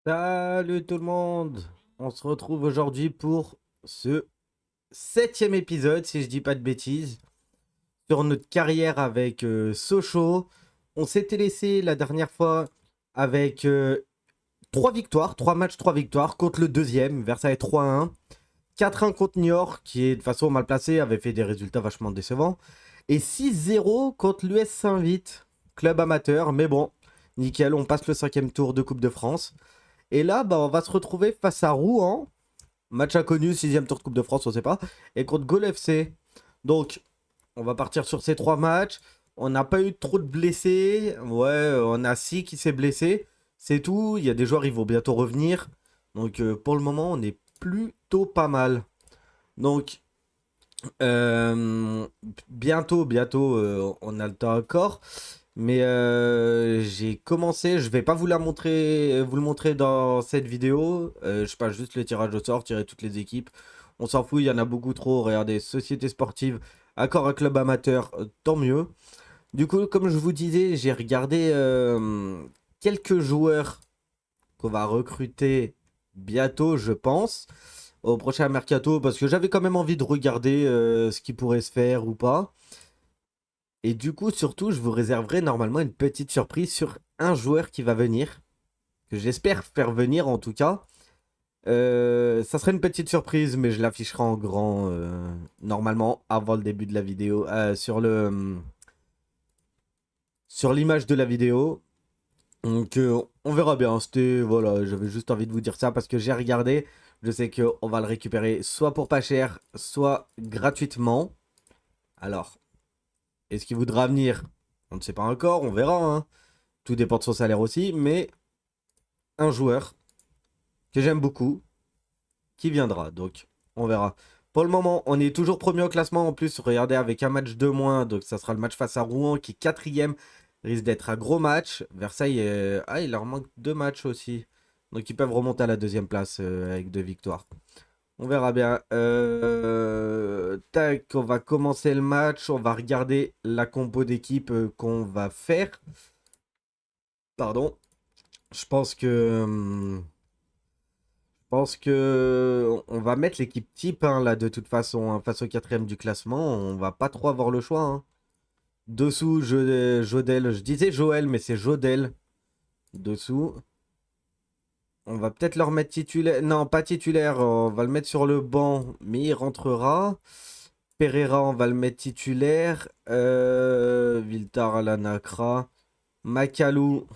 Salut tout le monde! On se retrouve aujourd'hui pour ce septième épisode, si je dis pas de bêtises, sur notre carrière avec Sochaux. On s'était laissé la dernière fois avec 3 victoires, 3 matchs, 3 victoires contre le deuxième, Versailles 3-1. 4-1 contre Niort, qui est de façon mal placée, avait fait des résultats vachement décevants. Et 6-0 contre l'US Saint-Vite, club amateur, mais bon, nickel, on passe le cinquième tour de Coupe de France. Et là, on va se retrouver face à Rouen. Match inconnu, sixième tour de Coupe de France, on sait pas. Et contre Gol FC. Donc, on va partir sur ces 3 matchs. On n'a pas eu trop de blessés. Ouais, on a 6 qui s'est blessé. C'est tout. Il y a des joueurs, ils vont bientôt revenir. Donc, pour le moment, on est plutôt pas mal. Donc, euh, bientôt, on a le temps encore. Mais j'ai commencé, je vais pas vous la montrer, vous le montrer dans cette vidéo. Je passe juste le tirage au sort, tirer toutes les équipes. On s'en fout, il y en a beaucoup trop. Regardez, société sportive, accord un club amateur, tant mieux. Du coup, comme je vous disais, j'ai regardé quelques joueurs qu'on va recruter bientôt, je pense, au prochain mercato, parce que j'avais quand même envie de regarder ce qui pourrait se faire ou pas. Et du coup, surtout, je vous réserverai normalement une petite surprise sur un joueur qui va venir, que j'espère faire venir en tout cas. Ça serait une petite surprise, mais je l'afficherai en grand normalement avant le début de la vidéo, sur l'image de la vidéo. Donc on verra bien. C'était voilà, j'avais juste envie de vous dire ça parce que j'ai regardé. Je sais que on va le récupérer soit pour pas cher, soit gratuitement. Alors, est-ce qu'il voudra venir? On ne sait pas encore, on verra, hein. Tout dépend de son salaire aussi, mais un joueur que j'aime beaucoup qui viendra. Donc, on verra. Pour le moment, on est toujours premier au classement. En plus, regardez, avec un match de moins. Donc, ça sera le match face à Rouen qui est quatrième. Risque d'être un gros match. Versailles, il leur manque 2 matchs aussi. Donc, ils peuvent remonter à la deuxième place avec 2 victoires. On verra bien. Tac, on va commencer le match. On va regarder la compo d'équipe qu'on va faire. Pardon. Je pense que. Pense que on va mettre l'équipe type hein, là de toute façon hein, face au quatrième du classement. On va pas trop avoir le choix. Hein. Dessous, Jodel. Je disais Joël, mais c'est Jodel. Dessous. On va peut-être leur mettre titulaire. Non, pas titulaire. On va le mettre sur le banc, mais il rentrera. Pereira, on va le mettre titulaire. Viltar à la Nacra. Makalou,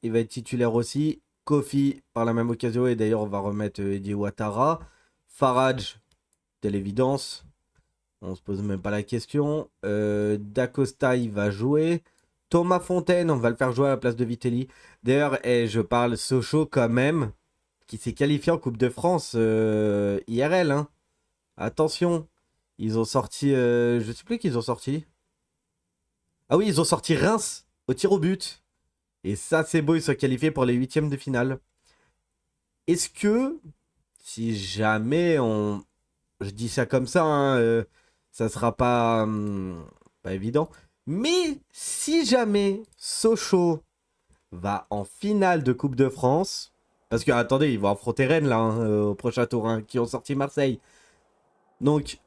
il va être titulaire aussi. Kofi, par la même occasion. Et d'ailleurs, on va remettre Eddie Ouattara. Farage, de l'évidence. On se pose même pas la question. Dacosta, il va jouer. Thomas Fontaine, on va le faire jouer à la place de Vitelli. D'ailleurs, je parle Sochaux quand même, qui s'est qualifié en Coupe de France IRL. Hein. Attention, ils ont sorti. Je sais plus qu'ils ont sorti. Ah oui, ils ont sorti Reims au tir au but. Et ça, c'est beau, ils sont qualifiés pour les huitièmes de finale. Est-ce que, si jamais on. Je dis ça comme ça, hein, ça sera pas évident. Mais si jamais Sochaux va en finale de Coupe de France, parce que attendez, ils vont affronter Rennes là hein, au prochain tour, hein, qui ont sorti Marseille. Donc,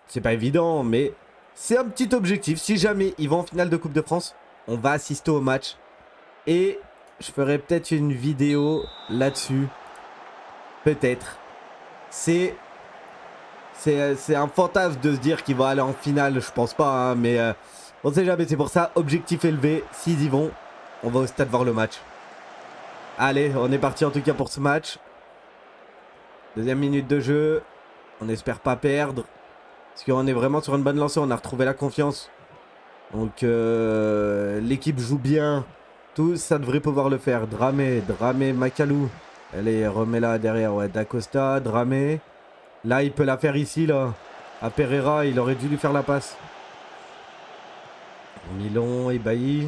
c'est pas évident, mais c'est un petit objectif. Si jamais ils vont en finale de Coupe de France, on va assister au match. Et je ferai peut-être une vidéo là-dessus. Peut-être. C'est c'est un fantasme de se dire qu'ils vont aller en finale, je pense pas, hein, mais on sait jamais, c'est pour ça, objectif élevé, s'ils y vont, on va au stade voir le match. Allez, on est parti en tout cas pour ce match. Deuxième minute de jeu, on espère pas perdre, parce qu'on est vraiment sur une bonne lancée, on a retrouvé la confiance. Donc l'équipe joue bien, tout ça devrait pouvoir le faire. Dramé, Makalou, allez, remets-la derrière, ouais, Dacosta, Dramé. Là, il peut la faire ici, là. À Pereira, il aurait dû lui faire la passe. Milon, Bailly.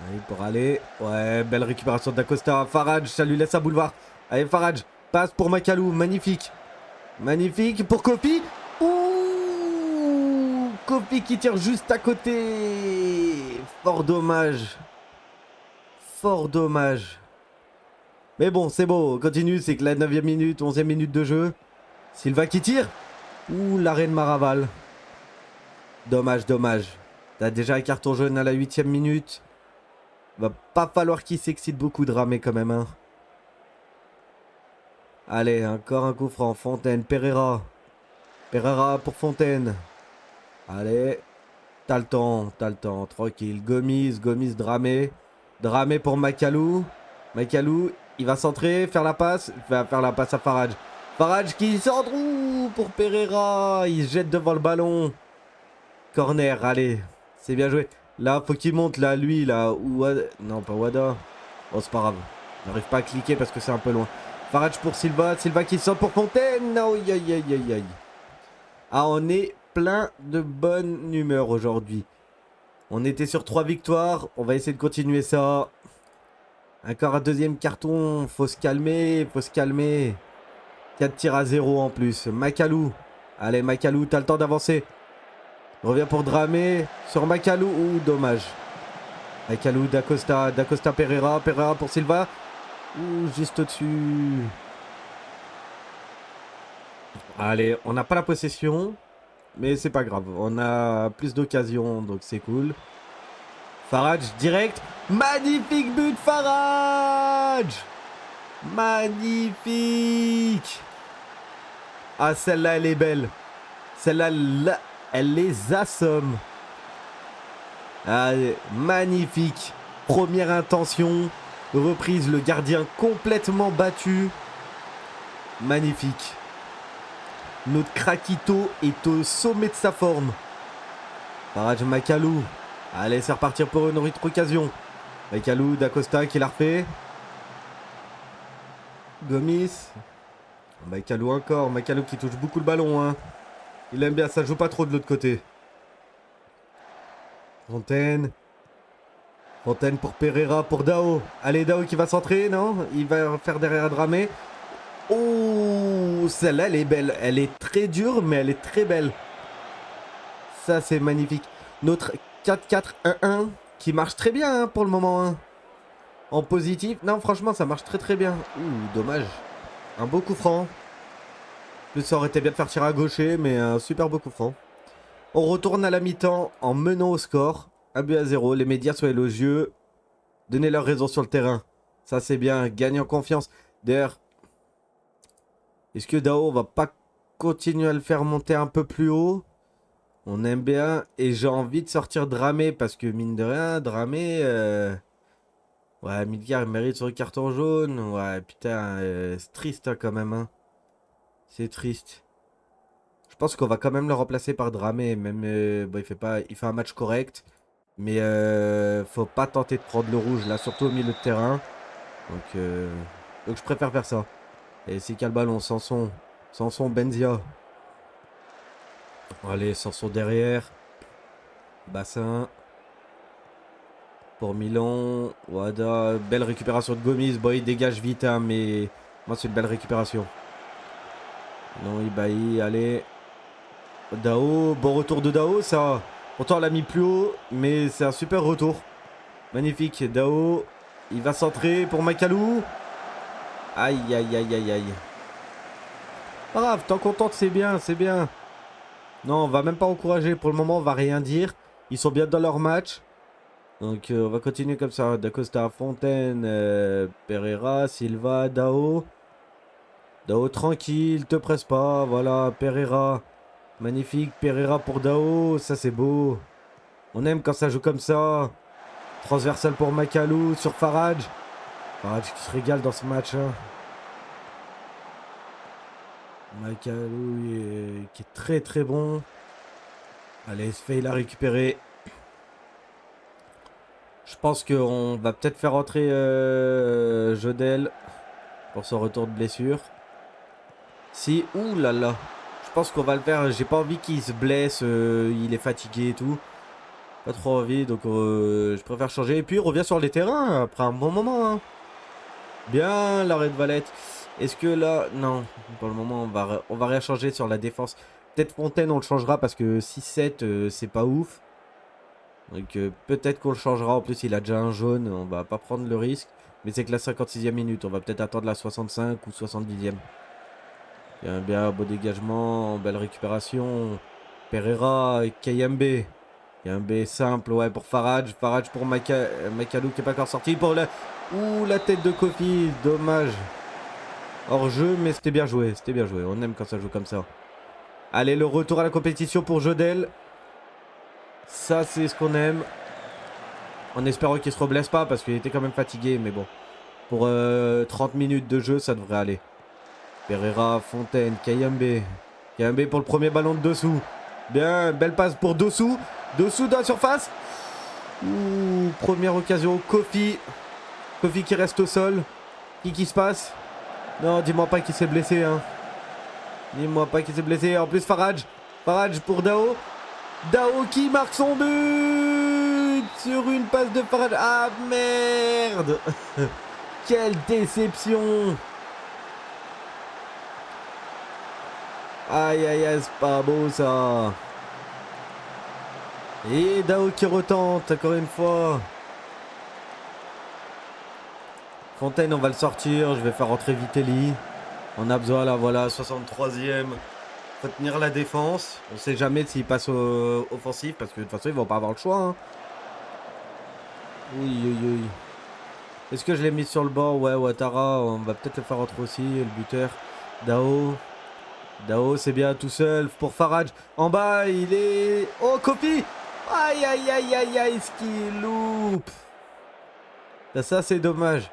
Allez, pour aller. Ouais, belle récupération d'Acosta. Farage, ça lui laisse un boulevard. Allez, Farage, passe pour Makalou. Magnifique. Magnifique pour Kofi. Ouh, Kofi qui tire juste à côté. Fort dommage. Fort dommage. Mais bon, c'est beau. On continue. C'est que la 9e minute, 11e minute de jeu. Silva qui tire. Ouh, l'arrêt de Maraval. Dommage, dommage. T'as déjà un carton jaune à la 8e minute. Va pas falloir qu'il s'excite beaucoup de ramer quand même. Hein. Allez, encore un coup franc. Fontaine, Pereira. Pereira pour Fontaine. Allez. T'as le temps, tranquille. Gomis, Dramé. Dramé pour Macalou. Macalou, il va centrer, faire la passe. Il va faire la passe à Farage. Farage qui centre pour Pereira. Il se jette devant le ballon. Corner, allez. C'est bien joué. Là, faut qu'il monte, là, lui, là. Non, pas Wada. Oh, c'est pas grave. Il n'arrive pas à cliquer parce que c'est un peu loin. Farage pour Silva. Silva qui sort pour Fontaine. Aïe, aïe, aïe, aïe, aïe. Ah, on est plein de bonne humeur aujourd'hui. On était sur 3 victoires. On va essayer de continuer ça. Encore un deuxième carton. Faut se calmer. 4 tirs à 0 en plus. Macalou. Allez, Macalou, t'as le temps d'avancer. Revient pour Dramé. Sur Macalou. Ouh, dommage. Macalou, D'Acosta, Pereira. Pereira pour Silva. Ouh, juste au-dessus. Allez, on n'a pas la possession. Mais c'est pas grave, on a plus d'occasions, donc c'est cool. Farage, direct. Magnifique but, Farage! Magnifique! Ah, celle-là, elle est belle. Celle-là, elle les assomme. Allez, magnifique. Première intention. Reprise, le gardien complètement battu. Magnifique. Notre Krakito est au sommet de sa forme. Farage Macalou. Allez, c'est repartir pour une autre occasion. Macalou, D'Acosta qui l'a refait. Gomis. Macalou encore. Macalou qui touche beaucoup le ballon. Hein. Il aime bien, ça joue pas trop de l'autre côté. Fontaine. Fontaine pour Pereira, pour Dao. Allez, Dao qui va centrer, non? Il va faire derrière Dramé. Oh, celle-là, elle est belle. Elle est très dure, mais elle est très belle. Ça, c'est magnifique. Notre 4-4-1-1 qui marche très bien hein, pour le moment. Hein. En positif. Non, franchement, ça marche très très bien. Ouh, dommage. Un beau coup franc. Plus ça aurait été bien de faire tirer à gaucher, mais un super beau coup franc. On retourne à la mi-temps en menant au score. 1-0. Les médias sont élogieux. Donnez leur raison sur le terrain. Ça, c'est bien. Gagne en confiance. D'ailleurs, est-ce que Dao va pas continuer à le faire monter un peu plus haut? On aime bien. Et j'ai envie de sortir Dramé parce que mine de rien, Dramé... Ouais, Midgar il mérite son carton jaune. Ouais, putain, c'est triste hein, quand même. Hein. C'est triste. Je pense qu'on va quand même le remplacer par Dramé. Même, bon, il fait un match correct. Mais faut pas tenter de prendre le rouge là, surtout au milieu de terrain. Donc je préfère faire ça. Et c'est quel ballon, Sanson. Sanson, Benzia. Allez, Sanson derrière. Bassin. Pour Milan. Wada. Belle récupération de Gomis. Bon, il dégage vite, hein, mais moi, c'est une belle récupération. Non, Ibaï, allez. Dao. Bon retour de Dao, ça. Pourtant, on l'a mis plus haut, mais c'est un super retour. Magnifique. Dao. Il va centrer pour Macalou. Aïe, aïe, aïe, aïe, aïe. Pas grave, tant qu'on tente, c'est bien, c'est bien. Non, on va même pas encourager. Pour le moment, on va rien dire. Ils sont bien dans leur match. Donc, on va continuer comme ça. D'Acosta, Fontaine, Pereira, Silva, Dao. Dao, tranquille, te presse pas. Voilà, Pereira. Magnifique, Pereira pour Dao. Ça, c'est beau. On aime quand ça joue comme ça. Transversal pour Macalou sur Farage. Farage qui se régale dans ce match. Hein. Macalou qui est très très bon. Allez, Sfei l'a récupéré. Je pense qu'on va peut-être faire rentrer Jodel pour son retour de blessure. Si, ouh là là. Je pense qu'on va le faire. J'ai pas envie qu'il se blesse. Il est fatigué et tout. Pas trop envie, donc je préfère changer. Et puis, il revient sur les terrains après un bon moment. Hein. Bien, l'arrêt de Valette. Est-ce que là... Non, pour le moment, on va rien changer sur la défense. Peut-être Fontaine, on le changera parce que 6-7, c'est pas ouf. Donc peut-être qu'on le changera. En plus, il a déjà un jaune. On va pas prendre le risque. Mais c'est que la 56e minute. On va peut-être attendre la 65 ou 70e. Il y a un bien beau dégagement, belle récupération. Pereira, Kayembe. Il y a un B simple, ouais, pour Farage. Farage pour Makalou qui n'est pas encore sorti. Pour la... Ouh, la tête de Kofi, dommage. Hors jeu, mais c'était bien joué. C'était bien joué. On aime quand ça joue comme ça. Allez, le retour à la compétition pour Jodel. Ça, c'est ce qu'on aime. En espérant qu'il se reblesse pas parce qu'il était quand même fatigué. Mais bon, pour 30 minutes de jeu, ça devrait aller. Pereira, Fontaine, Kayembe. Kayembe pour le premier ballon de dessous. Bien, belle passe pour Dossou. Dossou dans la surface. Ouh, première occasion. Kofi. Kofi qui reste au sol. Qui se passe? Non, dis-moi pas qu'il s'est blessé. Hein. Dis-moi pas qu'il s'est blessé. En plus, Farage. Farage pour Dao. Dao qui marque son but sur une passe de Farage. Ah merde. Quelle déception. Aïe aïe aïe, c'est pas beau ça. Et Dao qui retente encore une fois. Fontaine, on va le sortir. Je vais faire rentrer Vitelli. On a besoin là, voilà, 63e. Faut tenir la défense. On sait jamais s'il passe au offensif parce que de toute façon ils vont pas avoir le choix. Hein. Oui, oui, oui. Est-ce que je l'ai mis sur le banc? Ouais, Ouattara, on va peut-être le faire rentrer aussi. Le buteur. Dao. Dao, c'est bien tout seul pour Farage. En bas, il est... Oh, Kofi. Aïe, aïe, aïe, aïe, aïe, ce qu'il loupe. Ça, c'est dommage.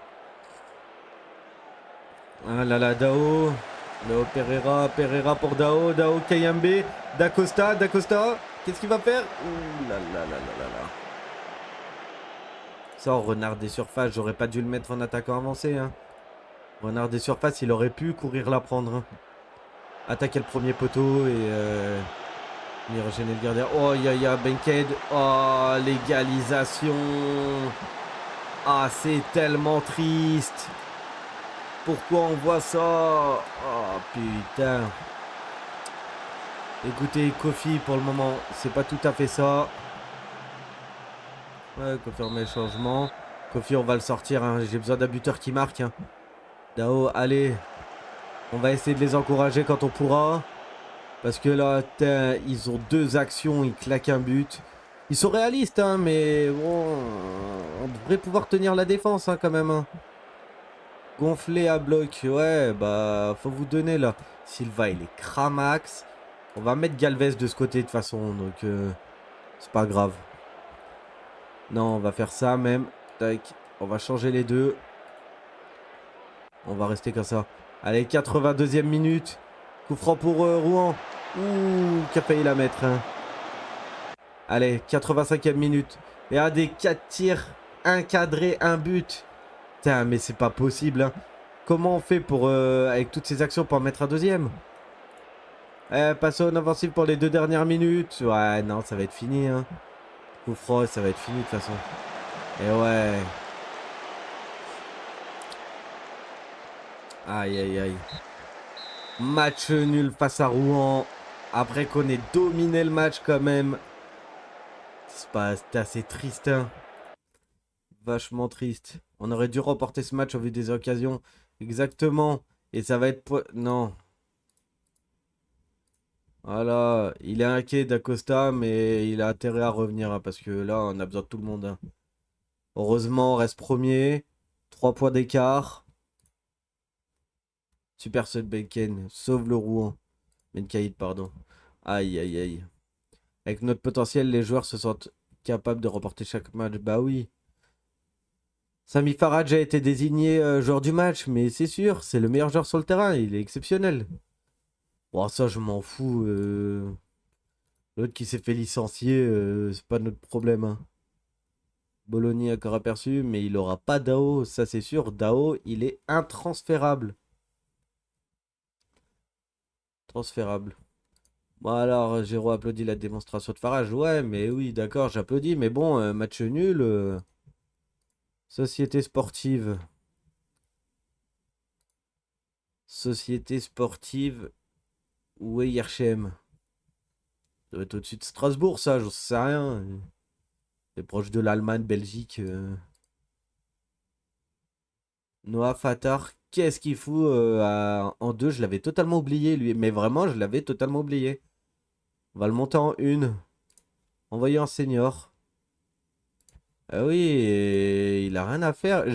Ah là là, Dao. Dao, Pereira. Pereira pour Dao. Dao, Kayembe. D'Acosta. D'Acosta. Qu'est-ce qu'il va faire? Ouh là là là là là là. Ça, renard des surfaces, j'aurais pas dû le mettre en attaquant avancé. Hein. Renard des surfaces, il aurait pu courir la prendre. Hein. Attaquer le premier poteau et venir gêner le gardien. Oh, ya, Benked. Oh, l'égalisation. Ah, c'est tellement triste. Pourquoi on voit ça? Oh, putain. Écoutez, Kofi, pour le moment, c'est pas tout à fait ça. Ouais, confirmer le changement. Kofi, on va le sortir. Hein. J'ai besoin d'un buteur qui marque. Hein. Dao, allez. On va essayer de les encourager quand on pourra. Parce que là, ils ont 2 actions, ils claquent un but. Ils sont réalistes, hein, mais bon, on devrait pouvoir tenir la défense hein, quand même. Hein. Gonflé à bloc, ouais, bah, faut vous donner là. Silva, il est cramax. On va mettre Galvez de ce côté de toute façon, donc c'est pas grave. Non, on va faire ça même. Tac, on va changer les deux. On va rester comme ça. Allez, 82e minute. Coup franc pour Rouen. Ouh, qui a failli la mettre. Hein. Allez, 85e minute. Et un des 4 tirs, un cadré, un but. Putain, mais c'est pas possible. Hein. Comment on fait pour, avec toutes ces actions pour en mettre un deuxième? Passons en offensive pour les 2 dernières minutes. Ouais, non, ça va être fini. Hein. Coup franc, ça va être fini de toute façon. Et ouais. Aïe, aïe, aïe. Match nul face à Rouen. Après qu'on ait dominé le match quand même. C'était assez triste. Hein. Vachement triste. On aurait dû remporter ce match au vu des occasions. Exactement. Et ça va être... Non. Voilà. Il est inquiet d'Acosta, mais il a intérêt à revenir. Hein, parce que là, on a besoin de tout le monde. Hein. Heureusement, on reste premier. 3 points d'écart. Super Benken. Sauve le Rouen. Benkaïd, pardon. Aïe, aïe, aïe. Avec notre potentiel, les joueurs se sentent capables de remporter chaque match. Bah oui. Sami Faraj a été désigné joueur du match, mais c'est sûr, c'est le meilleur joueur sur le terrain, il est exceptionnel. Bon, ça, je m'en fous. L'autre qui s'est fait licencier, c'est pas notre problème. Hein. Bologna encore aperçu, mais il aura pas Dao, ça c'est sûr. Dao, il est intransférable. Transférable. Bon alors, Géraud applaudit la démonstration de Farage. Ouais, mais oui, d'accord, j'applaudis. Mais bon, match nul. Société sportive. Société sportive. Où est Yerchem? Ça doit être au-dessus de Strasbourg, ça, j'en sais rien. C'est proche de l'Allemagne, Belgique. Noah Fatar, qu'est-ce qu'il fout en 2? Je l'avais totalement oublié, lui. Mais vraiment, je l'avais totalement oublié. On va le monter en 1. Envoyer en senior. Ah oui, et il a rien à faire.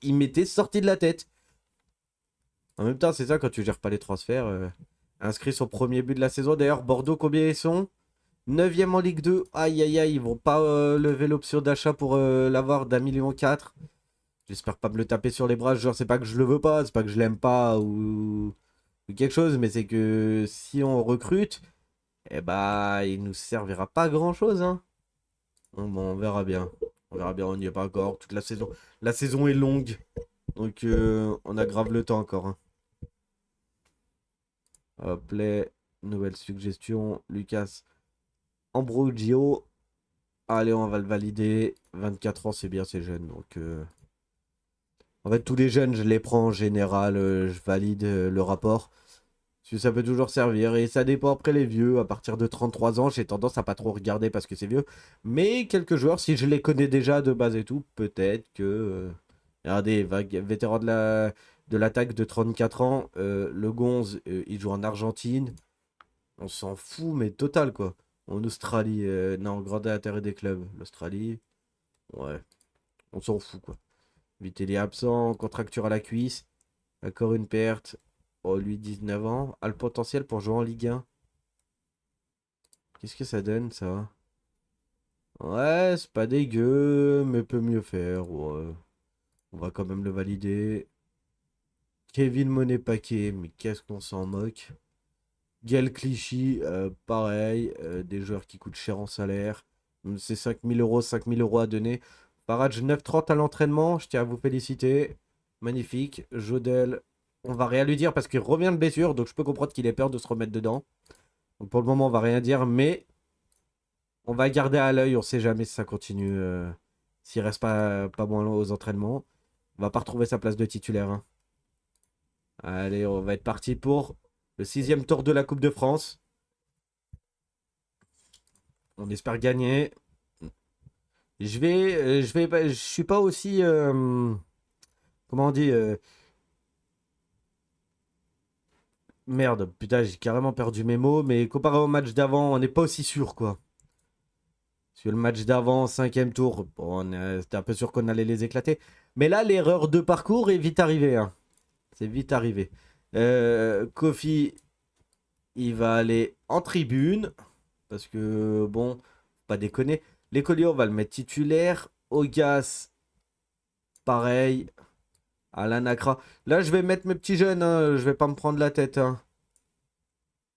Il m'était sorti de la tête. En même temps, c'est ça quand tu gères pas les transferts. Inscrit son premier but de la saison. D'ailleurs, Bordeaux, combien ils sont? 9ème en Ligue 2. Aïe aïe aïe, ils vont pas lever l'option d'achat pour l'avoir d'1,4 million. J'espère pas me le taper sur les bras. Genre, c'est pas que je le veux pas, c'est pas que je l'aime pas ou quelque chose, mais c'est que si on recrute, eh bah, il nous servira pas à grand chose, hein. Bon, on verra bien. On verra bien, on n'y est pas encore. Toute la saison. La saison est longue. Donc, on a grave le temps encore, hein. Hop, les nouvelles suggestions. Lucas Ambrogio. Allez, on va le valider. 24 ans, c'est bien, c'est jeune. Donc, en fait, tous les jeunes, je les prends en général. Je valide le rapport. Parce que ça peut toujours servir. Et ça dépend après les vieux. À partir de 33 ans, j'ai tendance à pas trop regarder parce que c'est vieux. Mais quelques joueurs, si je les connais déjà de base et tout, peut-être que. Regardez, vétéran de l'attaque de 34 ans. Le Gonze, il joue en Argentine. On s'en fout, mais total quoi. En Australie, non, grand intérêt des clubs. L'Australie, ouais, on s'en fout quoi. Vitelli absent, contracture à la cuisse. Encore une perte. Oh, lui, 19 ans. A le potentiel pour jouer en Ligue 1. Qu'est-ce que ça donne, ça? Ouais, c'est pas dégueu, mais peut mieux faire. Ouais. On va quand même le valider. Kevin Monet-Paquet, mais qu'est-ce qu'on s'en moque. Gaël Clichy, pareil. Des joueurs qui coûtent cher en salaire. C'est 5 000 euros, 5 000 euros à donner. Farage 9,30 à l'entraînement. Je tiens à vous féliciter. Magnifique. Jodel, on va rien lui dire parce qu'il revient de blessure. Donc je peux comprendre qu'il ait peur de se remettre dedans. Donc pour le moment, on va rien dire. Mais on va garder à l'œil. On sait jamais si ça continue. S'il reste pas bon aux entraînements. On va pas retrouver sa place de titulaire, hein. Allez, on va être parti pour le 6e tour de la Coupe de France. On espère gagner. Je suis pas aussi, comment on dit, merde, putain, j'ai carrément perdu mes mots, mais comparé au match d'avant, on n'est pas aussi sûr, quoi. Parce que le match d'avant, 5e tour, bon, c'était un peu sûr qu'on allait les éclater. Mais là, l'erreur de parcours est vite arrivée, hein. C'est vite arrivé. Kofi, il va aller en tribune. Parce que, bon, faut pas déconner. L'écolier, on va le mettre titulaire. Ogas, pareil. Alan Accra. Là, je vais mettre mes petits jeunes, hein. Je vais pas me prendre la tête, hein.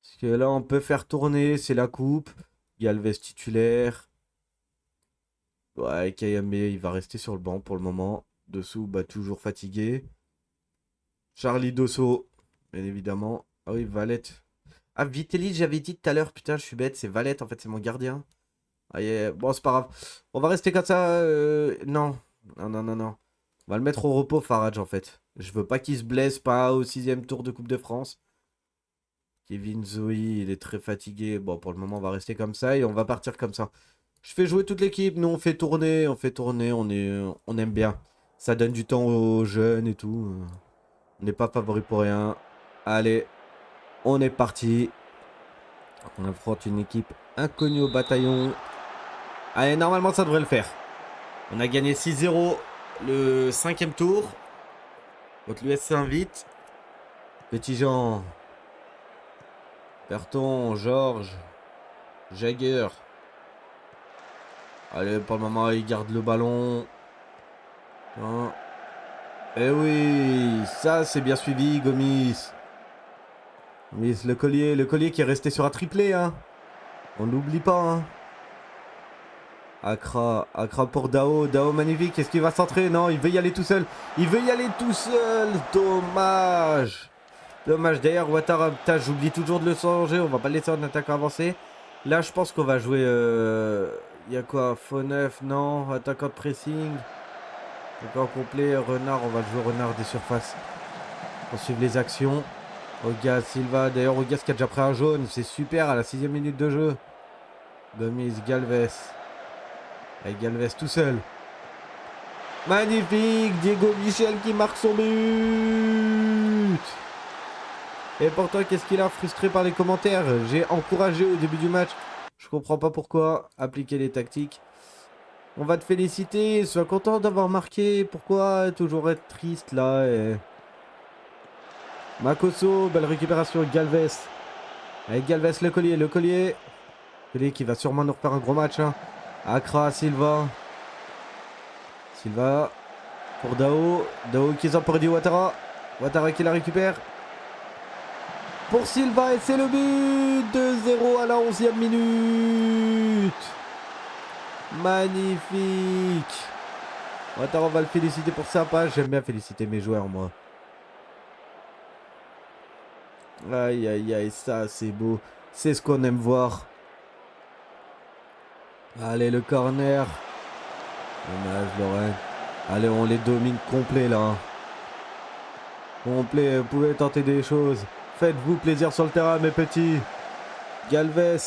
Parce que là, on peut faire tourner. C'est la coupe. Galvez titulaire. Ouais, Kayame, il va rester sur le banc pour le moment. Dessous, bah, toujours fatigué. Charlie Dosso, bien évidemment. Ah oui, Valette. Ah, Vitelli, j'avais dit tout à l'heure. Putain, je suis bête. C'est Valette, en fait, c'est mon gardien. Ah, yeah. Bon, c'est pas grave. On va rester comme ça. Non. Non, non, non, non. On va le mettre au repos, Farage, en fait. Je veux pas qu'il se blesse, pas au 6e tour de Coupe de France. Kevin Zoe, il est très fatigué. Bon, pour le moment, on va rester comme ça et on va partir comme ça. Je fais jouer toute l'équipe. Nous, on fait tourner, on aime bien. Ça donne du temps aux jeunes et tout. On n'est pas favori pour rien. Allez, on est parti. On affronte une équipe inconnue au bataillon. Allez, normalement, ça devrait le faire. On a gagné 6-0 le 5e tour. Donc l'US s'invite. Petit Jean. Berton, Georges. Jagger. Allez, pour le moment, il garde le ballon. Hein. Eh oui, ça c'est bien suivi, Gomis. Gomis, le collier qui est resté sur un triplé, hein. On l'oublie pas, hein. Accra pour Dao. Dao magnifique. Est-ce qu'il va centrer? Non, il veut y aller tout seul. Il veut y aller tout seul. Dommage. Dommage. D'ailleurs, Ouattara, putain, j'oublie toujours de le changer. On va pas le laisser en attaque avancée. Là, je pense qu'on va jouer. Il y a quoi? Faux neuf? Non. Attaquant de pressing. Attaquant complet. Renard. On va le jouer Renard des surfaces. Pour suivre les actions. Ogas Silva. D'ailleurs, Ogas qui a déjà pris un jaune. C'est super à la 6e minute de jeu. Gomis, Galvez. Avec Galvez tout seul. Magnifique, Diego Michel qui marque son but. Et pourtant, qu'est-ce qu'il a frustré par les commentaires? J'ai encouragé au début du match. Je comprends pas pourquoi. Appliquer les tactiques. On va te féliciter. Sois content d'avoir marqué. Pourquoi toujours être triste là Makosso, belle récupération. Galvez. Avec Galvez, le collier. Le collier qui va sûrement nous refaire un gros match. Hein. Accra, Silva. Silva pour Dao. Dao qui sort pour Di Ouattara. Ouattara qui la récupère. Pour Silva et c'est le but. 2-0 à la 11e minute. Magnifique. Ouattara, on va le féliciter pour sa page. J'aime bien féliciter mes joueurs, moi. Aïe, aïe, aïe, ça c'est beau. C'est ce qu'on aime voir. Allez, le corner. Dommage, Lorraine. Allez, on les domine complet là. Complet, vous pouvez tenter des choses. Faites-vous plaisir sur le terrain, mes petits. Galvez.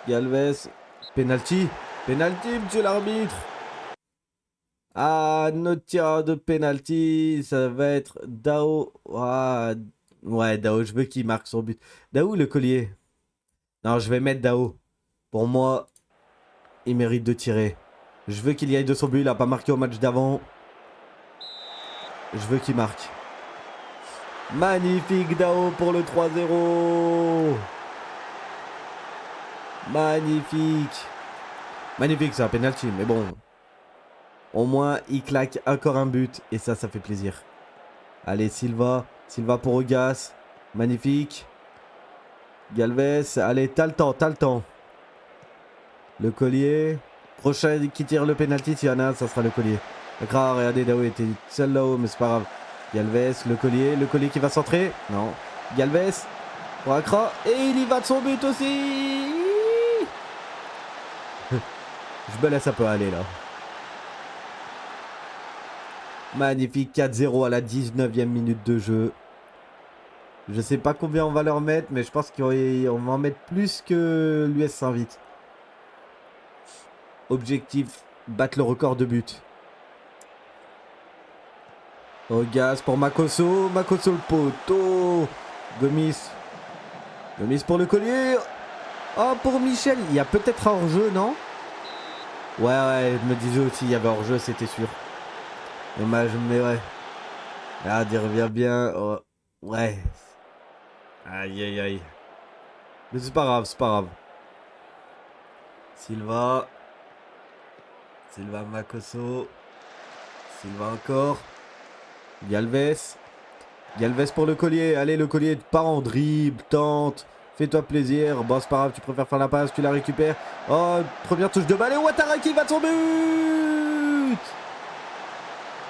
Galvez. Penalty. Penalty, monsieur l'arbitre. Ah, notre tireur de penalty. Ça va être Dao. Ah, ouais, Dao, je veux qu'il marque son but. Dao, le collier. Non, je vais mettre Dao. Pour moi, il mérite de tirer. Je veux qu'il y aille de son but. Il n'a pas marqué au match d'avant. Je veux qu'il marque. Magnifique Dao pour le 3-0. Magnifique. Magnifique, c'est un penalty, mais bon. Au moins, il claque encore un but. Et ça fait plaisir. Allez, Silva. Silva pour Ogas. Magnifique. Galvez. Allez, t'as le temps. Le collier. Prochain qui tire le penalty, s'il y en a un, ça sera le collier. Accra, regardez, Dao était seul là-haut, mais c'est pas grave. Galvez, le collier qui va centrer. Non. Galvez pour Accra. Et il y va de son but aussi. Je me laisse un peu aller là. Magnifique, 4-0 à la 19e minute de jeu. Je sais pas combien on va leur mettre, mais je pense qu'on va en mettre plus que l'US Saint-Vite. Objectif, battre le record de buts. Ogas pour Makosso. Makosso le poteau. Gomis. Gomis pour le collier. Oh, pour Michel. Il y a peut-être un hors-jeu, non? Ouais, je me disais aussi, il y avait hors-jeu, c'était sûr. Dommage, mais ouais. Ah, il revient bien. Oh, ouais. Aïe, aïe, aïe. Mais c'est pas grave. Silva. Silva, Makosso. Silva encore. Galvez. Galvez pour le collier. Allez, le collier part en dribble, tente. Fais-toi plaisir. Bon, c'est pas grave, tu préfères faire la passe, tu la récupères. Oh, première touche de balle et Ouattara qui va de son but.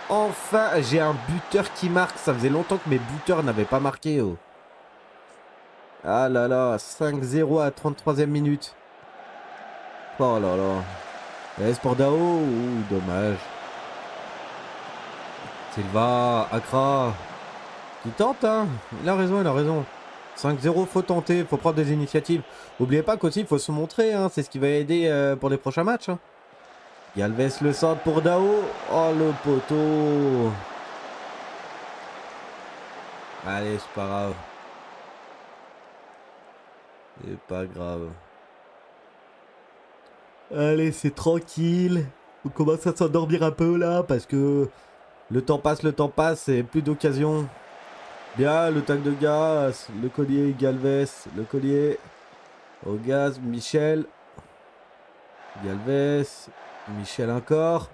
Enfin, j'ai un buteur qui marque. Ça faisait longtemps que mes buteurs n'avaient pas marqué. Oh. Ah là là, 5-0 à la 33e minute. Oh là là. Laisse pour Dao. Ouh, dommage. Silva, Accra. Qui tente, hein. Il a raison. 5-0, faut tenter, faut prendre des initiatives. N'oubliez pas qu'aussi, il faut se montrer, hein. C'est ce qui va aider pour les prochains matchs. Hein. Galvez le centre pour Dao. Oh, le poteau. Allez, c'est pas grave. C'est pas grave. Allez, c'est tranquille. On commence à s'endormir un peu là parce que le temps passe et plus d'occasion. Bien, le tac de gaz, le collier, Galvez, le collier, au gaz, Michel. Galvez, Michel encore.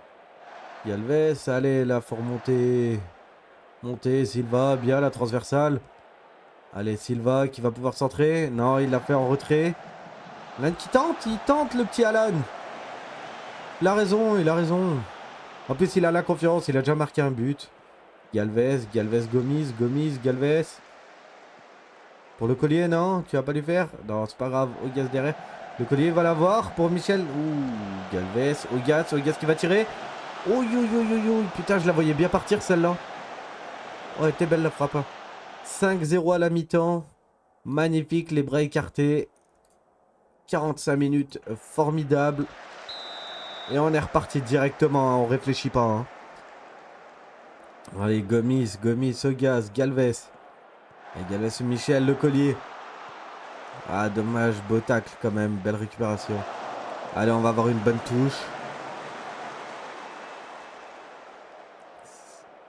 Galvez, allez, là, faut remonter. Monter, Silva, bien, la transversale. Allez, Silva qui va pouvoir centrer. Non, il l'a fait en retrait. Alan qui tente, il tente le petit Alan. Il a raison. En plus, il a la confiance, il a déjà marqué un but. Galvez, Gomis, Galvez. Pour le collier, non? Tu vas pas lui faire? Non, c'est pas grave. Ogas derrière. Le collier va l'avoir pour Michel. Ouh, Galvez. Ogas qui va tirer. Oh, putain, je la voyais bien partir celle-là. Oh, elle était belle la frappe. 5-0 à la mi-temps. Magnifique, les bras écartés. 45 minutes, formidable. Et on est reparti directement, hein, on réfléchit pas. Hein. Allez, Gomis, Ogas, Galvez. Et Galvez, Michel, le collier. Ah, dommage, beau tacle quand même, belle récupération. Allez, on va avoir une bonne touche.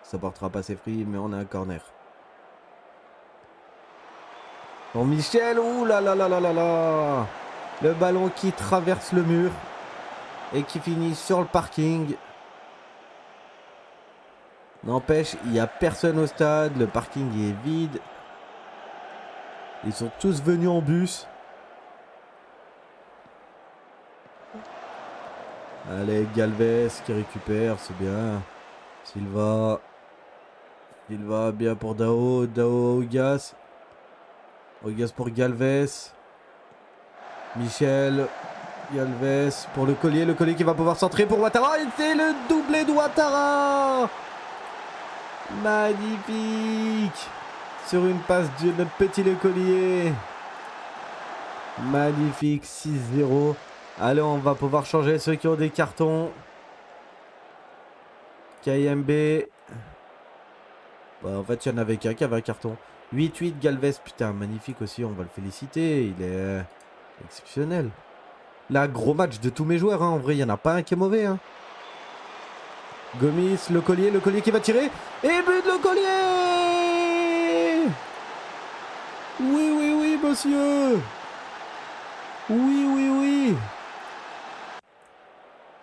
Ça portera pas ses fruits, mais on a un corner. Pour Michel, ouh là là là là là là. Le ballon qui traverse le mur et qui finit sur le parking. N'empêche, il n'y a personne au stade, le parking est vide. Ils sont tous venus en bus. Allez, Galvez qui récupère, c'est bien. Silva. Silva, bien pour Dao. Dao, Ogas. Ogas pour Galvez. Michel. Galvez pour le collier. Le collier qui va pouvoir centrer pour Ouattara. Et c'est le doublé de Ouattara. Magnifique. Sur une passe de notre petit Le Collier. Magnifique, 6-0. Allez, on va pouvoir changer ceux qui ont des cartons. KMB. Bah, en fait, il y en avait qu'un qui avait un carton. 8-8, Galvez. Putain, magnifique aussi, on va le féliciter. Il est exceptionnel. Là, gros match de tous mes joueurs. Hein. En vrai, il n'y en a pas un qui est mauvais. Hein. Gomis, Le Collier qui va tirer. Et but de Le Collier. Oui, oui, oui, monsieur. Oui, oui, oui.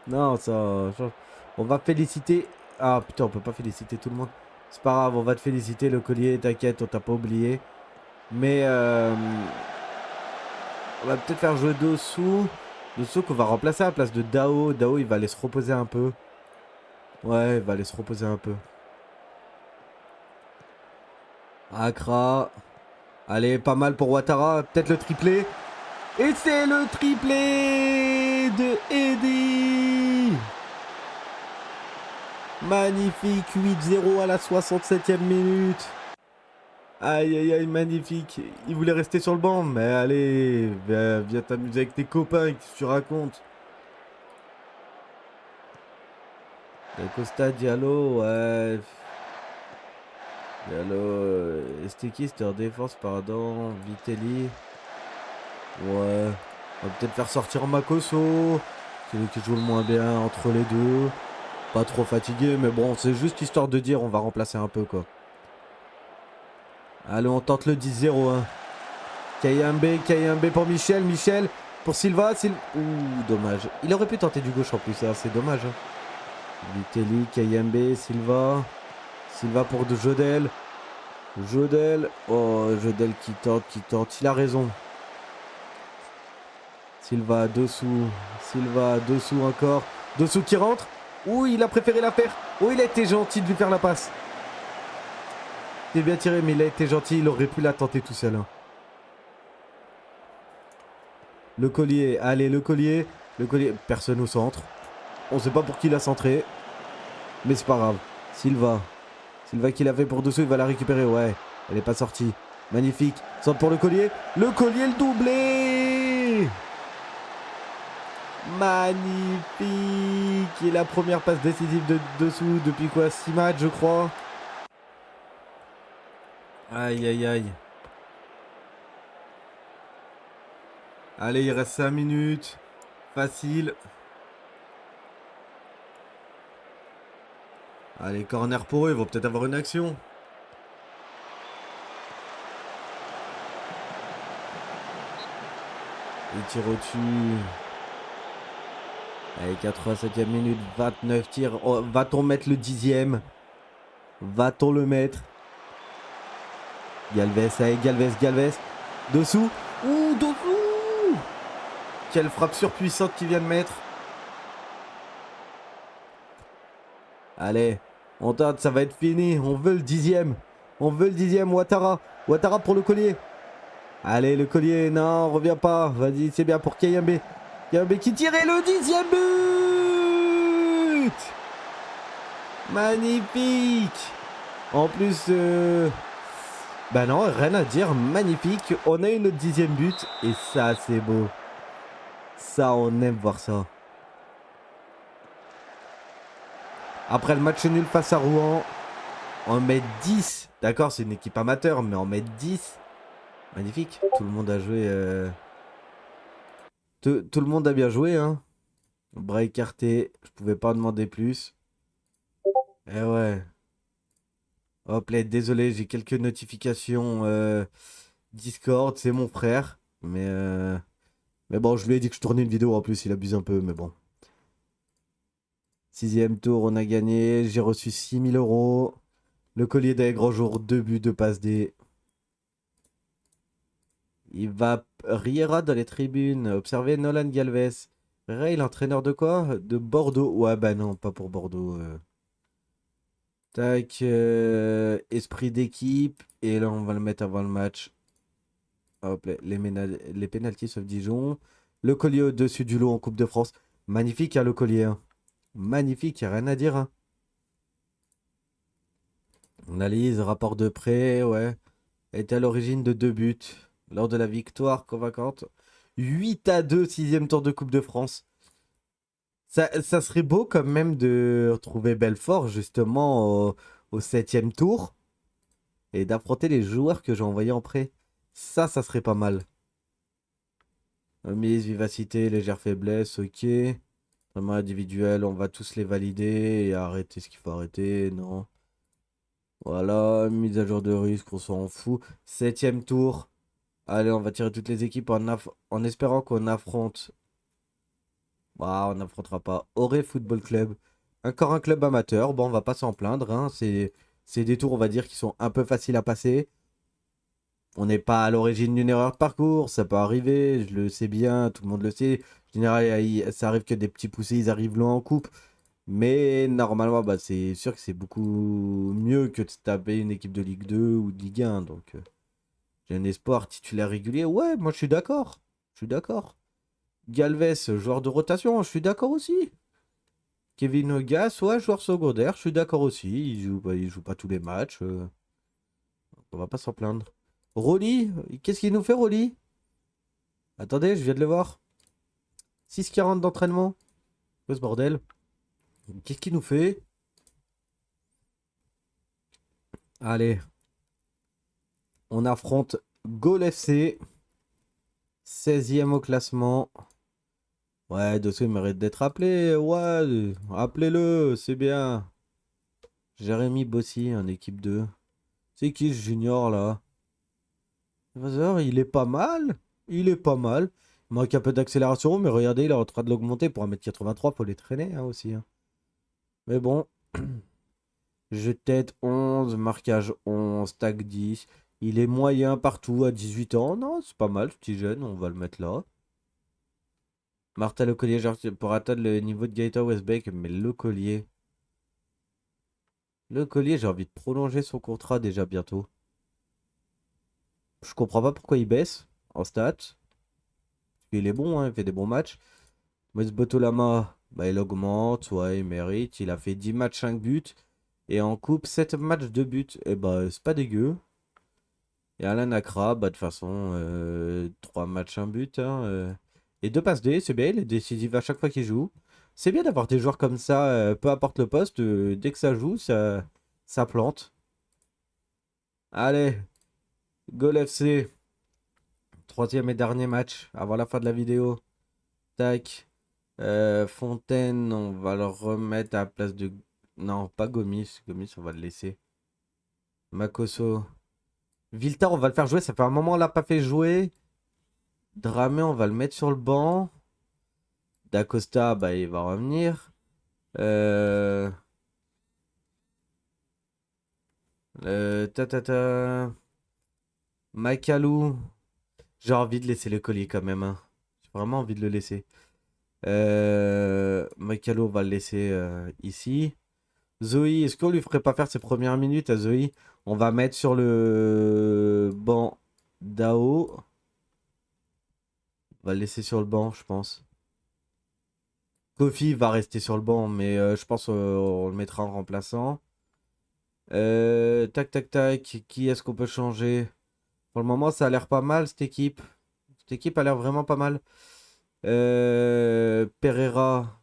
Non, ça... On va féliciter... Ah, putain, on peut pas féliciter tout le monde. C'est pas grave, on va te féliciter, Le Collier. T'inquiète, on t'a pas oublié. Mais... on va peut-être faire jouer Dossou. Dossou qu'on va remplacer à la place de Dao. Dao, il va aller se reposer un peu. Ouais, il va aller se reposer un peu. Accra. Allez, pas mal pour Ouattara. Peut-être le triplé. Et c'est le triplé de Eddy. Magnifique, 8-0 à la 67e minute. Aïe aïe aïe, magnifique. Il voulait rester sur le banc, mais allez, viens t'amuser avec tes copains, qu'est-ce que tu racontes? Costa, Diallo, ouais. Diallo, c'était qui? C'était en défense, pardon. Vitelli. Ouais. On va peut-être faire sortir Makosso. C'est lui qui joue le moins bien entre les deux. Pas trop fatigué, mais bon, c'est juste histoire de dire on va remplacer un peu, quoi. Allez, on tente le 10-0. Hein. Kayembe pour Michel. Michel pour Silva. Ouh, dommage. Il aurait pu tenter du gauche en plus, hein. C'est dommage. Hein. Vitelli, Kayembe, Silva. Silva pour de Jodel. Jodel. Oh, Jodel qui tente. Il a raison. Silva, dessous. Silva, dessous encore. Dessous qui rentre. Ouh, il a préféré la faire. Oh, il a été gentil de lui faire la passe. C'est bien tiré, mais il a été gentil. Il aurait pu la tenter tout seul. Hein. Le Collier. Allez, Le Collier. Le Collier. Personne au centre. On sait pas pour qui il a centré. Mais c'est pas grave. Silva. Silva qui l'a fait pour dessous. Il va la récupérer. Ouais. Elle est pas sortie. Magnifique. Centre pour Le Collier. Le Collier, le doublé. Magnifique. Et la première passe décisive de dessous depuis quoi? 6 matchs, je crois. Aïe, aïe, aïe. Allez, il reste 5 minutes. Facile. Allez, corner pour eux. Ils vont peut-être avoir une action. Il tire au-dessus. Allez, 87e minute, 29 tirs. Oh, va-t-on mettre le 10e? Va-t-on le mettre? Galvez, allez, Galvez. Dessous. Ouh, dessous. Quelle frappe surpuissante qu'il vient de mettre. Allez, on tente, ça va être fini. On veut le 10e. Ouattara. Ouattara pour Le Collier. Allez, Le Collier, non, reviens pas. Vas-y, c'est bien pour Kayembe. Kayembe qui tirait le 10e but. Magnifique. En plus, bah non, rien à dire. Magnifique. On a eu notre 10e but. Et ça, c'est beau. Ça, on aime voir ça. Après le match nul face à Rouen, En mettre 10. D'accord, c'est une équipe amateur, mais en mettre 10. Magnifique. Tout le monde a joué. Tout le monde a bien joué, hein. Bras écarté. Je pouvais pas demander plus. Eh ouais. Hop là, désolé, j'ai quelques notifications Discord, c'est mon frère. Mais bon, je lui ai dit que je tournais une vidéo en plus, il abuse un peu, mais bon. Sixième tour, on a gagné. J'ai reçu 6 000 euros. Le collier des grands jours, 2 buts, 2 passes D. Il va Riera dans les tribunes. Observez Nolan Galvez. Riera, il est entraîneur de quoi? De Bordeaux. Ouais, bah non, pas pour Bordeaux. Tac, esprit d'équipe. Et là, on va le mettre avant le match. Hop, les pénaltys sauf Dijon. Le collier au-dessus du lot en Coupe de France. Magnifique, hein, le collier, hein. Magnifique, y a rien à dire, hein. Analyse, rapport de prêt, ouais. Était à l'origine de 2 buts lors de la victoire convaincante. 8-2, sixième tour de Coupe de France. Ça serait beau quand même de retrouver Belfort justement au 7e tour et d'affronter les joueurs que j'ai envoyés en prêt. Ça serait pas mal. Mise, vivacité, légère faiblesse, ok. Vraiment individuel, on va tous les valider et arrêter ce qu'il faut arrêter, non. Voilà, mise à jour de risque, on s'en fout. 7e tour. Allez, on va tirer toutes les équipes en espérant qu'on affronte. Bah, on n'affrontera pas Auray Football Club. Encore un club amateur. Bon, on va pas s'en plaindre, hein. C'est des tours, on va dire, qui sont un peu faciles à passer. On n'est pas à l'origine d'une erreur de parcours. Ça peut arriver, je le sais bien, tout le monde le sait. En général, ça arrive que des petits poussés, ils arrivent loin en coupe. Mais normalement, bah, c'est sûr que c'est beaucoup mieux que de se taper une équipe de Ligue 2 ou de Ligue 1. Donc, j'ai un espoir titulaire régulier. Ouais, moi, je suis d'accord. Je suis d'accord. Galvez, joueur de rotation, je suis d'accord aussi. Kevin Ogas, ouais, joueur secondaire, je suis d'accord aussi. Il joue pas tous les matchs. On va pas s'en plaindre. Rolly, qu'est-ce qu'il nous fait, Rolly? Attendez, je viens de le voir. 6,40 d'entraînement. Quoi ce bordel? Qu'est-ce qu'il nous fait? Allez, on affronte Gol FC. 16e au classement. Ouais, Dosso, il mérite d'être appelé. Ouais, appelez-le, c'est bien. Jérémy Bossy, en équipe 2. C'est qui ce junior là? Vasseur, il est pas mal. Il est pas mal. Il manque un peu d'accélération, mais regardez, il est en train de l'augmenter pour 1,83 m. Faut les traîner hein, aussi, hein. Mais bon. Jeu de tête 11, marquage 11, tag 10. Il est moyen partout à 18 ans. Non, c'est pas mal, ce petit jeune, on va le mettre là. Martin Le Collier, genre, pour atteindre le niveau de Gaëtan Westbeck, mais Le Collier. Le Collier, j'ai envie de prolonger son contrat déjà bientôt. Je comprends pas pourquoi il baisse en stats. Il est bon, hein, il fait des bons matchs. Moïse Botolama, bah, il augmente, ouais, il mérite. Il a fait 10 matchs, 5 buts. Et en coupe, 7 matchs, 2 buts. Et bah, c'est pas dégueu. Et Alan Accra, bah, de toute façon, 3 matchs, 1 but, hein, et 2 passes D, c'est bien, il est décisif à chaque fois qu'il joue. C'est bien d'avoir des joueurs comme ça, peu importe le poste, dès que ça joue, ça plante. Allez, Goal FC. Troisième et dernier match avant la fin de la vidéo. Tac. Fontaine, on va le remettre à la place de. Non, pas Gomis. Gomis, on va le laisser. Makoso. Viltar, on va le faire jouer. Ça fait un moment, on l'a pas fait jouer. Dramé, on va le mettre sur le banc. D'Acosta, bah, il va revenir. Euh... Ta, ta, ta. Makalou. J'ai envie de laisser le collier quand même, hein. J'ai vraiment envie de le laisser. Makalou, on va le laisser ici. Zoé, est-ce qu'on lui ferait pas faire ses premières minutes à Zoé? On va mettre sur le banc Dao. On va le laisser sur le banc, je pense. Kofi va rester sur le banc, mais je pense on le mettra en remplaçant. Tac, tac, tac. Qui est-ce qu'on peut changer? Pour le moment, ça a l'air pas mal, cette équipe. Cette équipe a l'air vraiment pas mal. Pereira.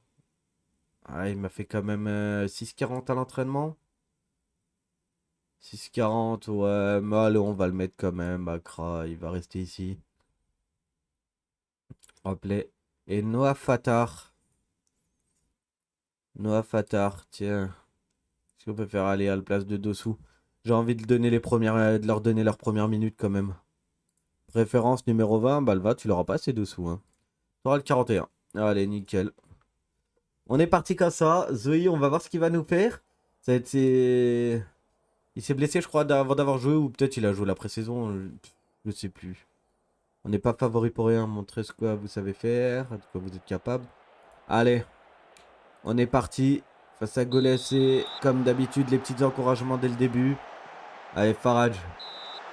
Ah, il m'a fait quand même 6,40 à l'entraînement. 6,40, ouais, mais allez, on va le mettre quand même. Accra, il va rester ici. Replay. Et Noah Fatar. Noah Fatar, tiens. Est-ce qu'on peut faire aller à la place de Dossou? J'ai envie de, donner les premières, de leur donner leurs premières minutes quand même. Référence numéro 20, bah le va, tu l'auras pas, c'est Dossou. Hein. Tu auras le 41. Allez, nickel. On est parti comme ça. Zoé, on va voir ce qu'il va nous faire. Ça a été... Il s'est blessé, je crois, avant d'avoir joué, ou peut-être il a joué la pré-saison. Je sais plus. On n'est pas favori pour rien. Montrez ce que vous savez faire, de quoi vous êtes capable. Allez, on est parti. Face à Golessé, comme d'habitude, les petits encouragements dès le début. Allez, Farage.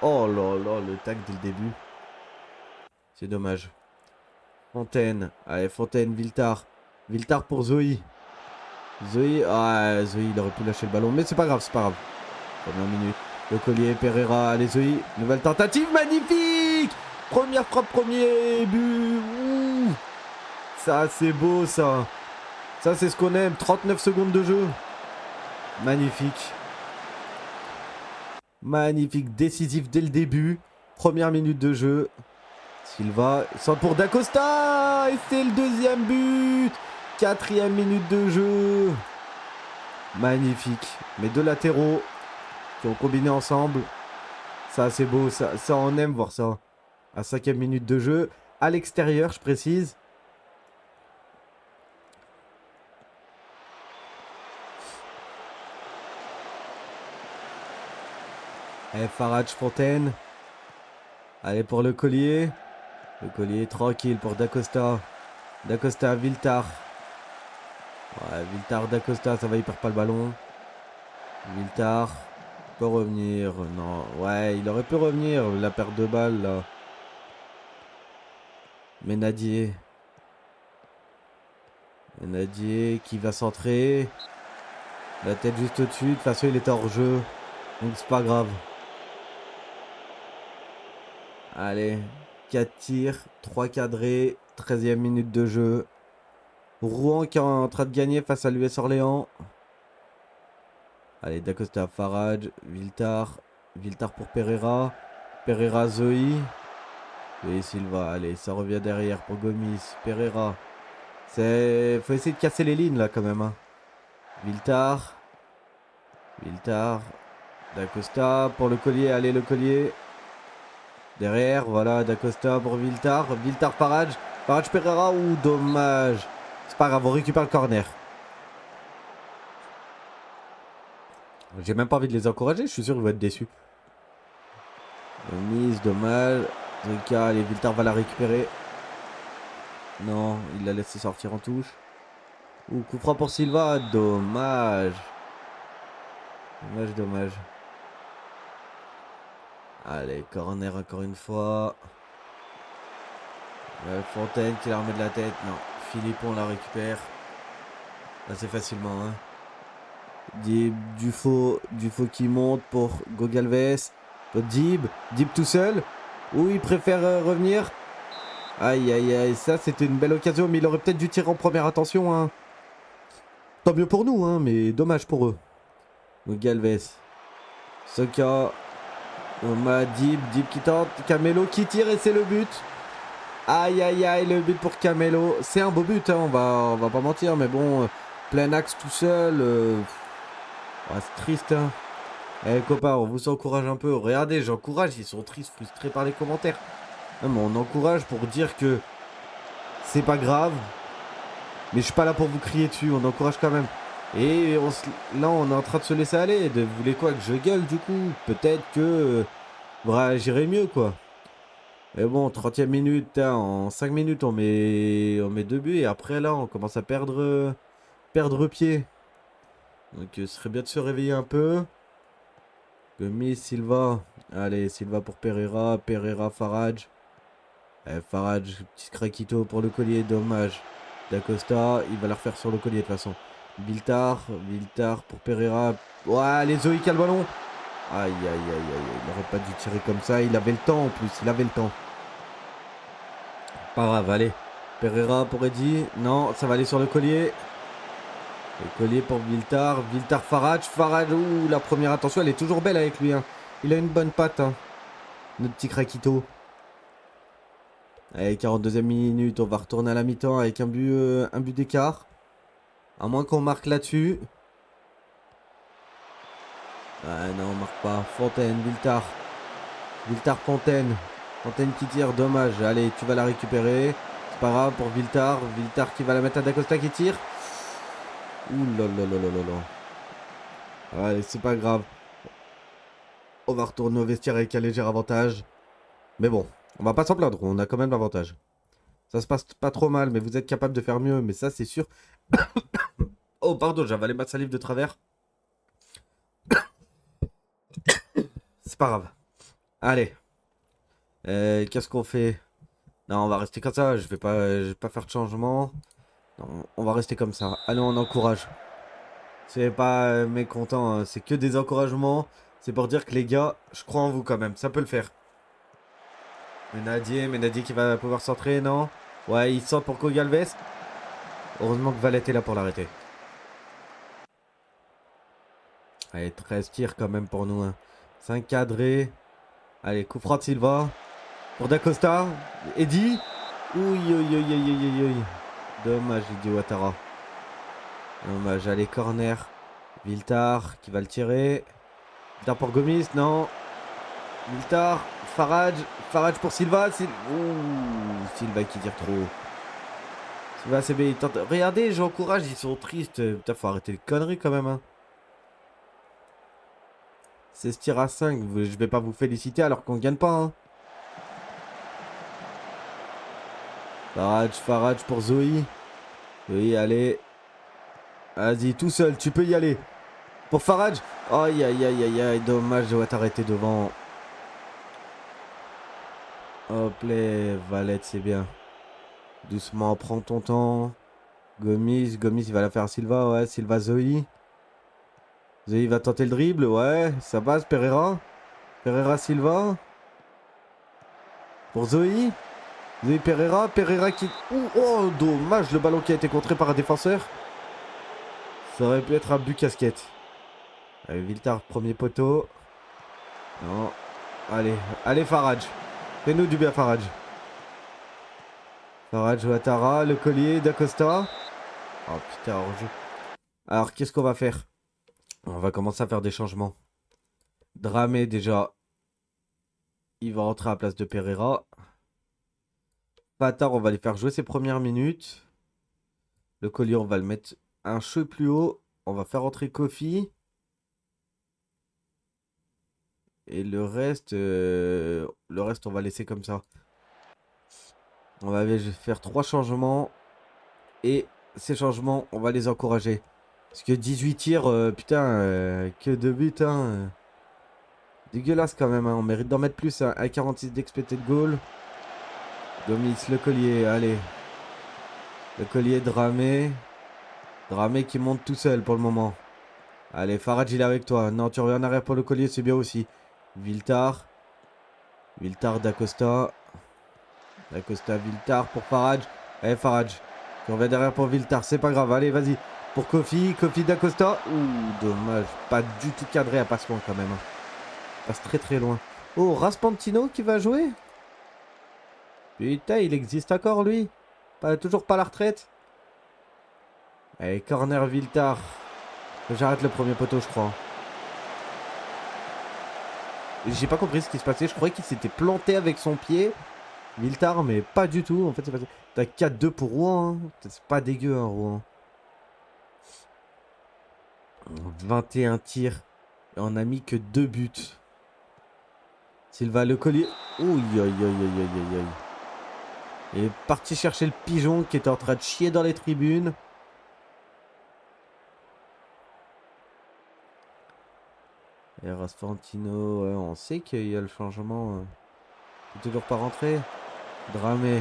Oh là là, le tag dès le début. C'est dommage. Fontaine. Allez, Fontaine, Viltar. Viltar pour Zoé. Zoé, ah, Zoé, il aurait pu lâcher le ballon, mais c'est pas grave, c'est pas grave. Première minute. Le collier, Pereira, allez Zoé. Nouvelle tentative, magnifique. Première frappe, premier but. Ouh. Ça, c'est beau, ça. Ça, c'est ce qu'on aime. 39 secondes de jeu. Magnifique. Magnifique, décisif dès le début. Première minute de jeu. Silva, centre pour Dacosta. Et c'est le deuxième but. 4e minute de jeu. Magnifique. Mes deux latéraux qui ont combiné ensemble. Ça, c'est beau. Ça, on aime voir ça. À 5e minute de jeu. À l'extérieur, je précise. Allez, Farage, Fontaine. Allez, pour le collier. Le collier tranquille pour Dacosta. Dacosta, Viltar. Ouais, Viltar, Dacosta, ça va, il perd pas le ballon. Viltar peut revenir. Non, ouais, il aurait pu revenir. La perte de balle, là. Ménadier. Ménadier qui va centrer. La tête juste au-dessus. De toute façon, il est hors jeu. Donc, c'est pas grave. Allez, 4 tirs, 3 cadrés. 13e minute de jeu. Rouen qui est en train de gagner face à l'US Orléans. Allez, Dacosta, Farage, Viltar. Viltar pour Pereira. Pereira, Zoé. Et Silva, allez, ça revient derrière pour Gomis. Pereira. Faut essayer de casser les lignes là quand même. Hein. Viltar. Viltar. Dacosta pour le collier. Allez, le collier. Derrière, voilà, Dacosta pour Viltar. Viltar, Farage. Farage, Pereira. Ouh, dommage. C'est pas grave, on récupère le corner. J'ai même pas envie de les encourager, je suis sûr qu'ils vont être déçus. Mise, dommage. Zeka, allez, Viltar va la récupérer. Non, il l'a laissé sortir en touche. Ouh, coup franc pour Silva, dommage. Dommage, dommage. Allez, corner encore une fois. Fontaine qui la remet de la tête. Non, Philippon la récupère. Assez facilement. Hein. Dufaux qui monte pour Gogalves. Dib tout seul. Ou il préfère revenir. Aïe aïe aïe, ça c'était une belle occasion, mais il aurait peut-être dû tirer en première attention. Hein. Tant mieux pour nous, hein, mais dommage pour eux. Gogalves. Soka. Oma, Dib qui tente. Camelo qui tire et c'est le but. Aïe aïe aïe, le but pour Camelo. C'est un beau but, hein, on va pas mentir, mais bon, plein axe tout seul. C'est triste, hein. Eh copains, on vous encourage un peu. Regardez, j'encourage, ils sont tristes, frustrés par les commentaires. Non, mais on encourage pour dire que c'est pas grave. Mais je suis pas là pour vous crier dessus, on encourage quand même. Et là, on est en train de se laisser aller. Vous voulez quoi que je gueule du coup? Peut-être que j'irai mieux quoi. Mais bon, 30e minute, hein, en 5 minutes, on met 2 buts. Et après, là, on commence à perdre pied. Donc, ce serait bien de se réveiller un peu. Gomis, Silva. Allez, Silva pour Pereira. Pereira, Farage. Farage, petit craquito pour le collier, dommage. Dacosta, il va la refaire sur le collier de toute façon. Viltar pour Pereira. Ouais, les Zoé qui a le ballon. Aïe, aïe, aïe, aïe. Il n'aurait pas dû tirer comme ça. Il avait le temps en plus, il avait le temps. Pas grave, allez. Pereira pour Eddy. Non, ça va aller sur le collier. Et collier pour Viltar. Viltar Farage. Farage. Ouh, la première attention, elle est toujours belle avec lui. Hein. Il a une bonne patte. Hein. Notre petit Krakito. Allez, 42e minute. On va retourner à la mi-temps avec un but d'écart. À moins qu'on marque là-dessus. Ah non, on marque pas. Fontaine, Viltar. Viltar, Fontaine. Fontaine qui tire, dommage. Allez, tu vas la récupérer. C'est pas grave pour Viltar. Viltar qui va la mettre à Dacosta qui tire. Ouh là là là là là là. Allez, c'est pas grave. On va retourner au vestiaire avec un léger avantage. Mais bon, on va pas s'en plaindre. On a quand même l'avantage. Ça se passe pas trop mal, mais vous êtes capable de faire mieux. Mais ça, c'est sûr. Oh, pardon, j'ai avalé ma salive de travers. C'est pas grave. Allez. Qu'est-ce qu'on fait? Non, on va rester comme ça. Je vais pas faire de changement. Non, on va rester comme ça. Allez, on encourage. C'est pas mécontent. Hein. C'est que des encouragements. C'est pour dire que les gars, je crois en vous quand même. Ça peut le faire. Menadier qui va pouvoir centrer, non? Ouais, il sort pour Kogalves. Heureusement que Valette est là pour l'arrêter. Allez, 13 tirs quand même pour nous. Hein. 5 cadrés. Allez, coup franc de Silva. Pour Dacosta. Eddy. Ouille. Dommage, Eddy Ouattara. Dommage, allez, corner. Viltar qui va le tirer. Viltar pour Gomis, non. Viltar. Farage pour Silva. Ouh, Silva qui tire trop. Silva, c'est bien. Regardez, j'encourage, ils sont tristes. Putain, faut arrêter les conneries quand même. Hein. C'est ce tir à 5. Je vais pas vous féliciter alors qu'on gagne pas. Hein. Farage pour Zoé. Zoé, allez. Vas-y, tout seul, tu peux y aller. Pour Farage. Aïe, dommage, je dois t'arrêter devant. Hop là, Valette, c'est bien. Doucement, prends ton temps. Gomis, il va la faire à Silva, ouais, Silva, Zoé. Zoé va tenter le dribble, ouais, ça passe, Pereira. Pereira, Silva. Pour Zoé. Zoé, Pereira qui... Oh, dommage, le ballon qui a été contré par un défenseur. Ça aurait pu être un but casquette. Allez, Viltar, premier poteau. Non. Allez, Farage. Fais-nous du bien, Farage. Farage, Ouattara, le collier d'Acosta. Oh putain, hors-jeu. Alors, qu'est-ce qu'on va faire? On va commencer à faire des changements. Dramé, déjà. Il va rentrer à la place de Pereira. Patard, on va les faire jouer ses premières minutes. Le collier, on va le mettre un cheveu plus haut. On va faire rentrer Kofi. Et le reste, on va laisser comme ça. On va faire 3 changements. Et ces changements, on va les encourager. Parce que 18 tirs, putain, que 2 buts, hein. Dégueulasse quand même, hein. On mérite d'en mettre plus, hein. À 46 d'expected goal. Gomis, le collier, allez. Le collier, Dramé. Dramé qui monte tout seul pour le moment. Allez, Farage, il est avec toi. Non, tu reviens en arrière pour le collier, c'est bien aussi. Viltar, Dacosta. Dacosta, Viltar pour Farage. Allez, Farage. Tu reviens derrière pour Viltar, c'est pas grave. Allez, vas-y. Pour Kofi Dacosta. Ouh, dommage. Pas du tout cadré à passe loin quand même. Hein. Passe très loin. Oh, Raspantino qui va jouer. Putain, il existe encore lui. Toujours pas la retraite. Allez, corner Viltar. J'arrête le premier poteau, je crois. J'ai pas compris ce qui se passait. Je croyais qu'il s'était planté avec son pied. Viltar, mais pas du tout. En fait, c'est pas... T'as 4-2 pour Rouen. Hein. C'est pas dégueu, hein, Rouen. 21 tirs. Et on a mis que 2 buts. Silva, le collier. Ouh, aïe. Il est parti chercher le pigeon qui était en train de chier dans les tribunes. Et Rasfantino, ouais, on sait qu'il y a le changement. Il est toujours pas rentré. Dramé.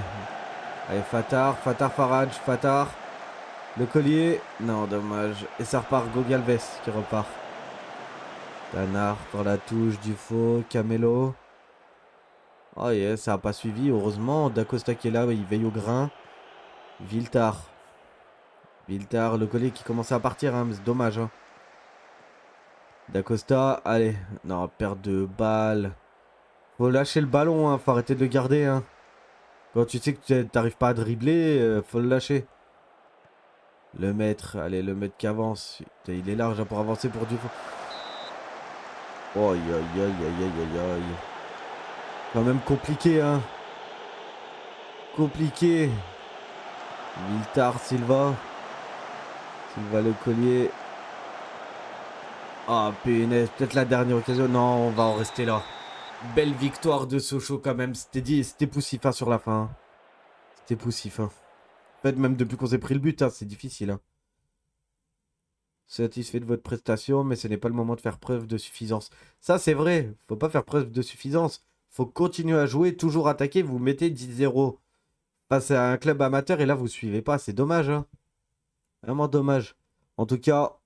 Allez, Farage, Fatar. Le collier. Non, dommage. Et ça repart, Gogalves qui repart. Tanard pour la touche, Dufaux, Camelo. Oh yeah, ça n'a pas suivi, heureusement. Dacosta qui est là, il veille au grain. Viltar. Viltard, le collier qui commençait à partir, hein, mais c'est dommage. Hein. D'Acosta, allez. Non, perte de balle. Faut lâcher le ballon, hein, faut arrêter de le garder. Hein. Quand tu sais que t'arrives pas à dribbler, faut le lâcher. Le maître, allez, le maître qui avance. Putain, il est large hein, pour avancer pour du fond. Aïe, aïe, aïe, aïe, aïe, aïe, aïe. Quand même compliqué, hein. Compliqué. Viltard, Silva. Silva le collier. Ah, PNS, peut-être la dernière occasion. Non, on va en rester là. Belle victoire de Sochaux quand même. C'était poussif hein, sur la fin. Hein. C'était poussif. Hein. En fait, même depuis qu'on s'est pris le but, hein, c'est difficile. Hein. Satisfait de votre prestation, mais ce n'est pas le moment de faire preuve de suffisance. Ça, c'est vrai. Faut pas faire preuve de suffisance. Faut continuer à jouer, toujours attaquer. Vous mettez 10-0 face à un club amateur et là, vous suivez pas. C'est dommage. Hein. Vraiment dommage. En tout cas,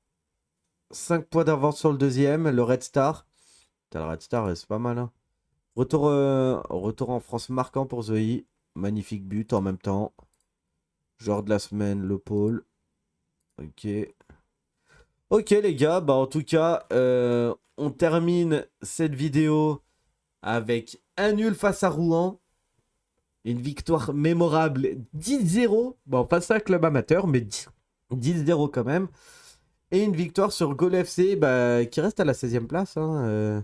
5 points d'avance sur le deuxième. Le Red Star. Putain, le Red Star, c'est pas mal. Hein. Retour en France marquant pour Zoé. Magnifique but en même temps. Joueur de la semaine, le pôle. Ok. Ok les gars, bah en tout cas, on termine cette vidéo avec un nul face à Rouen. Une victoire mémorable 10-0. Bon, pas ça club amateur, mais 10-0 quand même. Et une victoire sur Goal FC bah, qui reste à la 16e place. Hein,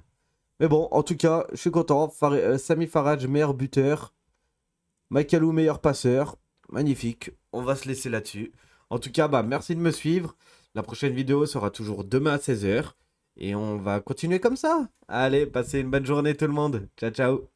Mais bon, en tout cas, je suis content. Sami Faraj, meilleur buteur. Makalou, meilleur passeur. Magnifique. On va se laisser là-dessus. En tout cas, bah, merci de me suivre. La prochaine vidéo sera toujours demain à 16h. Et on va continuer comme ça. Allez, passez une bonne journée tout le monde. Ciao, ciao.